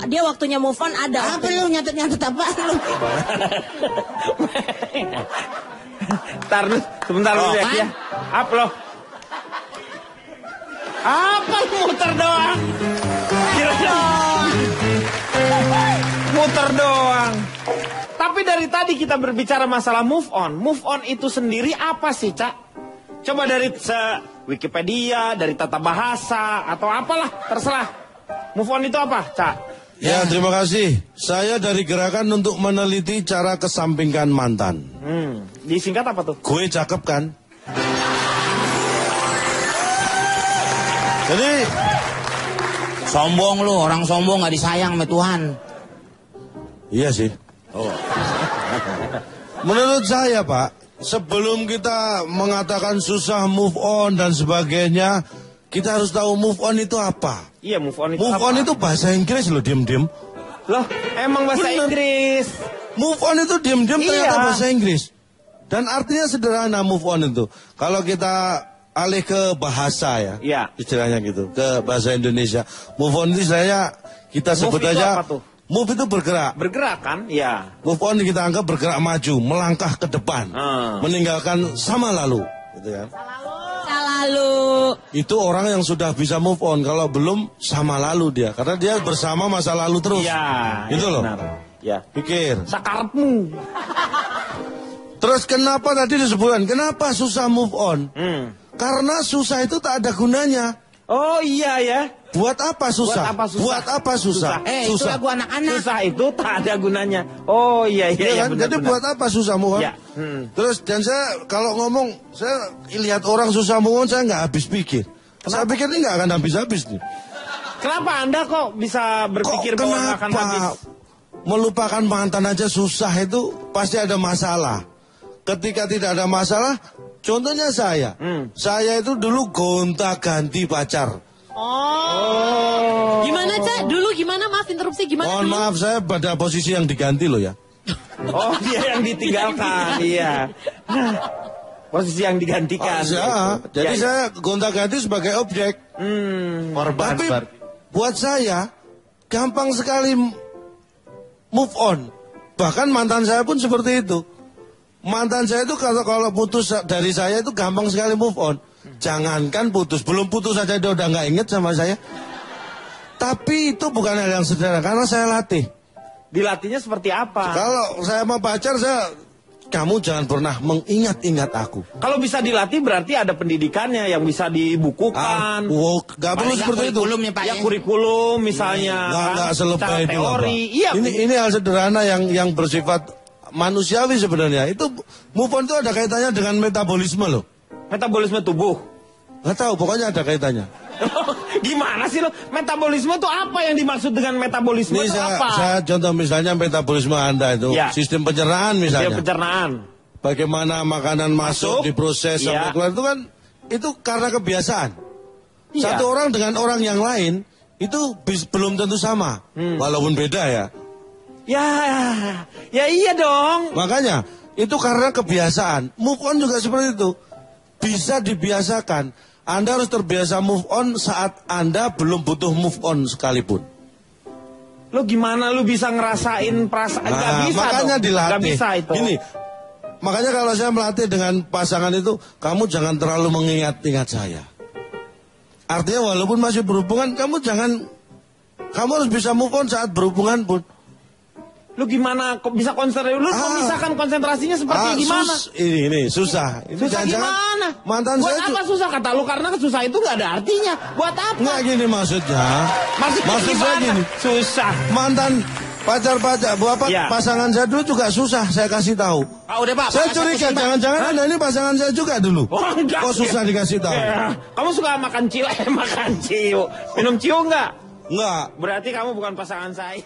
dia waktunya move on ada. Apa lu nyatet-nyatet apa lu? Ntar lu, sebentar lu lihat ya. Apa lo? Apa lu muter doang? Kira-kira muter doang. Tapi dari tadi kita berbicara masalah move on. Move on itu sendiri apa sih, Cak? Coba dari Wikipedia, dari tata bahasa, atau apalah, terserah. Move on itu apa, Cak? Ya, terima kasih. Saya dari Gerakan untuk Meneliti Cara Kesampingkan Mantan. Disingkat apa tuh? Gue cakep kan? Jadi Sombong lu, orang sombong gak disayang sama Tuhan. iya sih. Menurut saya, Pak, sebelum kita mengatakan susah move on dan sebagainya, kita harus tahu move on itu apa. Iya, move on itu Move apa? on itu bahasa Inggris loh, diem-diem. Loh, emang bahasa Bener. Inggris. Move on itu diem-diem Iya. ternyata bahasa Inggris. Dan artinya sederhana move on itu. Kalau kita alih ke bahasa ya, Iya. istilahnya gitu, ke bahasa Indonesia. Move on itu istilahnya kita sebut Move itu aja, apa tuh? move itu bergerak. Bergerak kan? Iya. Move on kita anggap bergerak maju, melangkah ke depan, meninggalkan sama lalu, gitu kan. Lalu. Itu orang yang sudah bisa move on. Kalau belum, sama lalu dia, karena dia bersama masa lalu terus. Iya. Gitu iya, loh. Benar. Ya. Pikir. Sakarepmu. Terus kenapa tadi disebutkan? Kenapa susah move on? Karena susah itu tak ada gunanya. Oh iya ya. Buat apa susah? Buat apa susah? Buat apa susah? Itu lagu anak-anak. Susah itu tak ada gunanya. Oh iya Iya iya. kan? Benar, Jadi benar. buat apa susah move on? Ya. Terus dan saya kalau ngomong, saya lihat orang susah move on, saya nggak habis pikir. Saya pikir ini nggak akan habis-habis nih. Kenapa Anda kok bisa berpikir bahwa nggak akan habis? Melupakan mantan aja susah itu pasti ada masalah. Ketika tidak ada masalah, contohnya saya. Saya itu dulu gonta-ganti pacar. Oh. Gimana, Cak? Dulu gimana? Maaf interupsi, gimana Mohon dulu? maaf, saya pada posisi yang diganti loh ya. Oh dia yang ditinggalkan. Iya. Posisi yang digantikan. Jadi Ya, saya gonta-ganti sebagai objek. korban. Tapi buat saya gampang sekali move on. Bahkan mantan saya pun seperti itu. Mantan saya itu kalau putus dari saya itu gampang sekali move on. Jangankan putus, belum putus saja dia udah nggak inget sama saya. Tapi itu bukan hal yang sederhana karena saya latih. Dilatihnya seperti apa? Kalau saya mau pacar, kamu jangan pernah mengingat-ingat aku. Kalau bisa dilatih berarti ada pendidikannya yang bisa dibukukan. Gak perlu seperti itu. Kurikulumnya, Pak. Ya kurikulum misalnya. Nggak selebay Secara itu lah, Pak. teori. Iya. Ini hal sederhana yang bersifat manusiawi sebenarnya. Itu move on itu ada kaitannya dengan metabolisme loh. Metabolisme tubuh. Nggak tahu, pokoknya ada kaitannya. Gimana sih lo? Metabolisme itu apa yang dimaksud dengan metabolisme Ini itu saya apa? contoh misalnya metabolisme Anda itu, Ya. sistem pencernaan misalnya. Sistem pencernaan. Bagaimana makanan masuk, diproses Ya. sampai keluar itu kan itu karena kebiasaan. Iya. Satu orang dengan orang yang lain itu belum tentu sama, walaupun beda ya. Ya iya dong. Makanya itu karena kebiasaan. Move on juga seperti itu. Bisa dibiasakan. Anda harus terbiasa move on saat Anda belum butuh move on sekalipun. Lo gimana lu bisa ngerasain perasaan? Gak bisa makanya dong. dilatih. Gak bisa itu. Gini, makanya kalau saya melatih dengan pasangan itu, kamu jangan terlalu mengingat-ingat saya. Artinya walaupun masih berhubungan, kamu harus bisa move on saat berhubungan pun. Lu gimana kok bisa konsentrasi? Lu memisahkan konsentrasinya seperti gimana? Ini susah. Ini Susah jangan-jangan gimana? mantan Buat saya apa susah kata lu? Karena susah itu gak ada artinya. Buat apa? nggak gini maksudnya. Maksud saya gimana? gini. Susah. Mantan pacar-pacar, Ya. pasangan saya dulu juga susah, saya kasih tahu. Udah, Pak. Saya curiga, jangan-jangan Anda ini pasangan saya juga dulu. Oh, enggak. Kok susah dikasih tahu? Ya. Kamu suka makan makan ciu? Minum ciu enggak? Enggak. Berarti kamu bukan pasangan saya.